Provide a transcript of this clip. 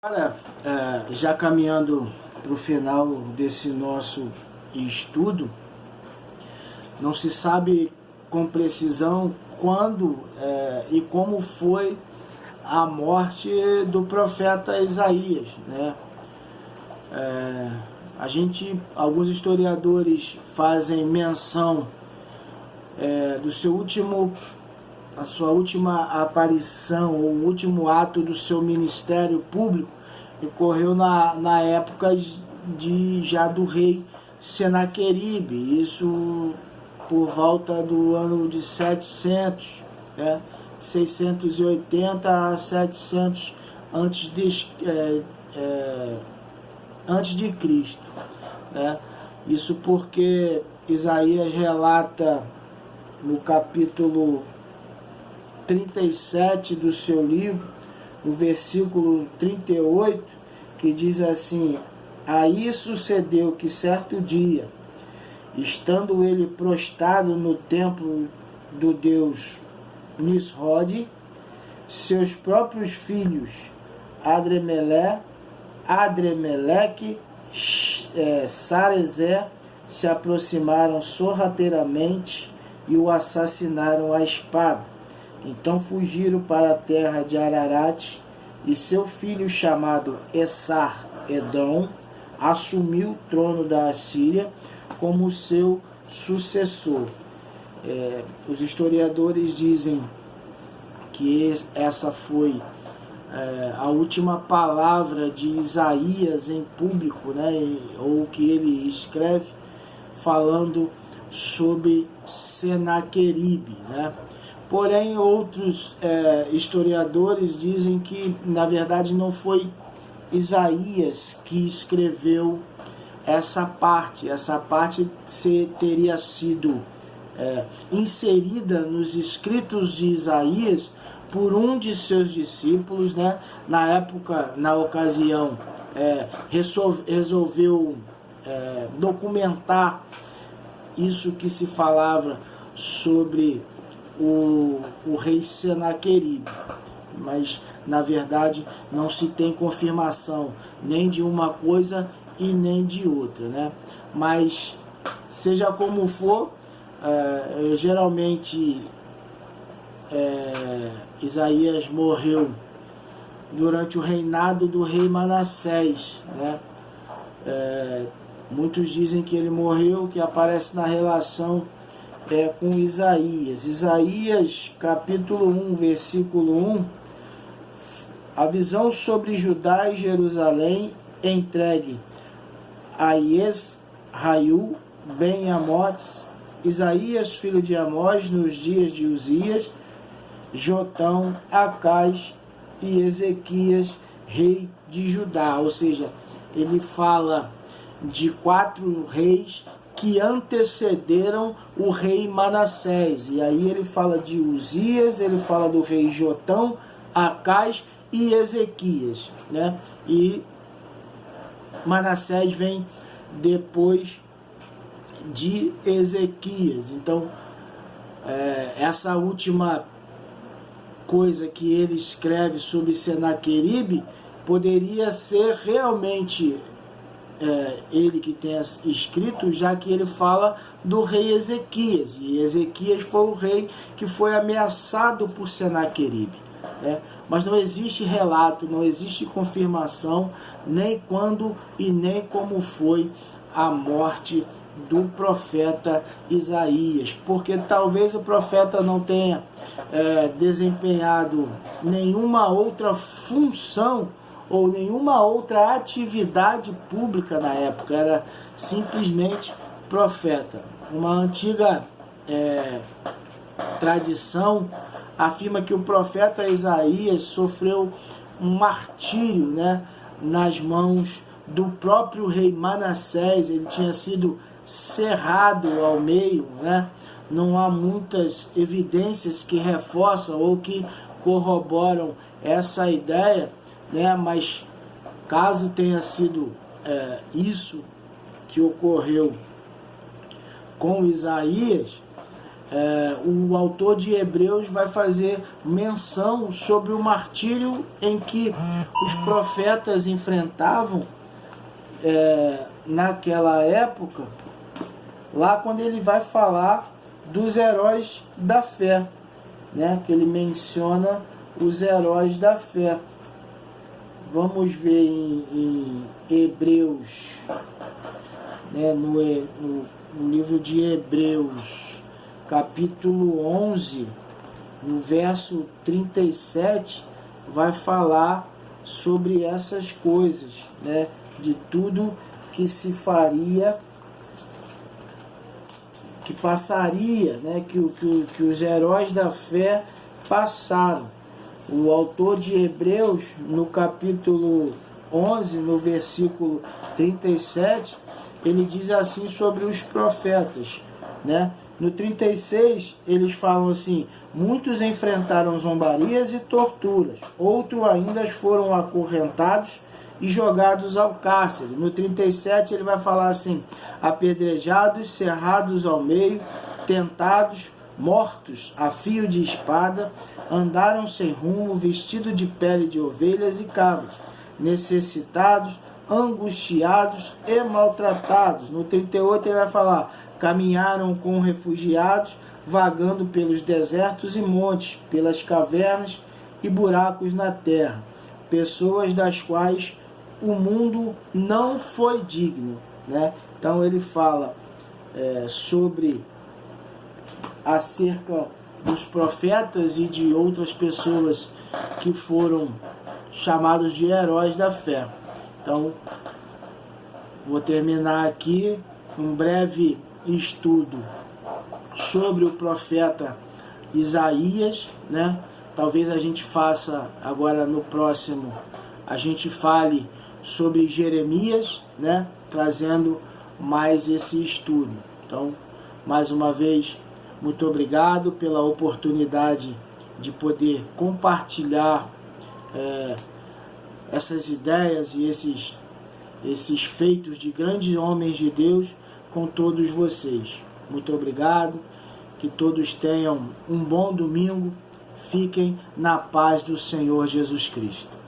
Agora, já caminhando para o final desse nosso estudo, não se sabe com precisão quando e como foi a morte do profeta Isaías, né? Alguns historiadores fazem menção a sua última aparição, ou o último ato do seu ministério público, ocorreu na época já do rei Senaqueribe, isso por volta do ano de 700, 680 a 700 antes de Cristo, né? Isso porque Isaías relata no capítulo 37 do seu livro, no versículo 38, que diz assim: aí sucedeu que certo dia, estando ele prostrado no templo do deus Nisrode, seus próprios filhos Adremeleque, Sarezer se aproximaram sorrateiramente e o assassinaram à espada. Então fugiram para a terra de Ararat, e seu filho chamado Esar-Edom assumiu o trono da Assíria como seu sucessor. Os historiadores dizem que essa foi a última palavra de Isaías em público, né? Ou que ele escreve falando sobre Senaqueribe, né? Porém, outros historiadores dizem que, na verdade, não foi Isaías que escreveu essa parte. Essa parte teria sido inserida nos escritos de Isaías por um de seus discípulos, né? Na ocasião, resolveu documentar isso que se falava sobre o rei Senaqueribe, mas na verdade não se tem confirmação nem de uma coisa e nem de outra, né? Mas seja como for, geralmente Isaías morreu durante o reinado do rei Manassés, né? Muitos dizem que ele morreu, que aparece na relação com Isaías. Isaías, capítulo 1, versículo 1, a visão sobre Judá e Jerusalém entregue a Esraiu ben Amotes, Isaías, filho de Amós, nos dias de Uzias, Jotão, Acás e Ezequias, rei de Judá. Ou seja, ele fala de 4 reis que antecederam o rei Manassés. E aí ele fala de Uzias, ele fala do rei Jotão, Acás e Ezequias, né? E Manassés vem depois de Ezequias. Então, essa última coisa que ele escreve sobre Senaqueribe poderia ser realmente ele que tenha escrito, já que ele fala do rei Ezequias, e Ezequias foi o rei que foi ameaçado por Senaqueribe, né? Mas não existe relato, não existe confirmação, nem quando e nem como foi a morte do profeta Isaías, porque talvez o profeta não tenha desempenhado nenhuma outra função ou nenhuma outra atividade pública na época, era simplesmente profeta. Uma antiga tradição afirma que o profeta Isaías sofreu um martírio, né, nas mãos do próprio rei Manassés. Ele tinha sido cerrado ao meio, né? Não há muitas evidências que reforçam ou que corroboram essa ideia, né? Mas caso tenha sido isso que ocorreu com Isaías, o autor de Hebreus vai fazer menção sobre o martírio em que os profetas enfrentavam naquela época, lá quando ele vai falar dos heróis da fé, né? Que ele menciona os heróis da fé. Vamos ver em Hebreus, né? No livro de Hebreus, capítulo 11, no verso 37, vai falar sobre essas coisas, né? De tudo que se faria, que passaria, né? Que os heróis da fé passaram. O autor de Hebreus, no capítulo 11, no versículo 37, ele diz assim sobre os profetas, né? No 36, eles falam assim: muitos enfrentaram zombarias e torturas, outros ainda foram acorrentados e jogados ao cárcere. No 37, ele vai falar assim: apedrejados, cerrados ao meio, tentados, mortos a fio de espada, andaram sem rumo, vestidos de pele de ovelhas e cabras, necessitados, angustiados e maltratados. No 38 ele vai falar: caminharam com refugiados, vagando pelos desertos e montes, pelas cavernas e buracos na terra, pessoas das quais o mundo não foi digno, né? Então ele fala sobre acerca dos profetas e de outras pessoas que foram chamados de heróis da fé. Então, vou terminar aqui um breve estudo sobre o profeta Isaías, né? Talvez a gente faça agora no próximo, a gente fale sobre Jeremias, né? Trazendo mais esse estudo. Então, mais uma vez, muito obrigado pela oportunidade de poder compartilhar essas ideias e esses feitos de grandes homens de Deus com todos vocês. Muito obrigado, que todos tenham um bom domingo, fiquem na paz do Senhor Jesus Cristo.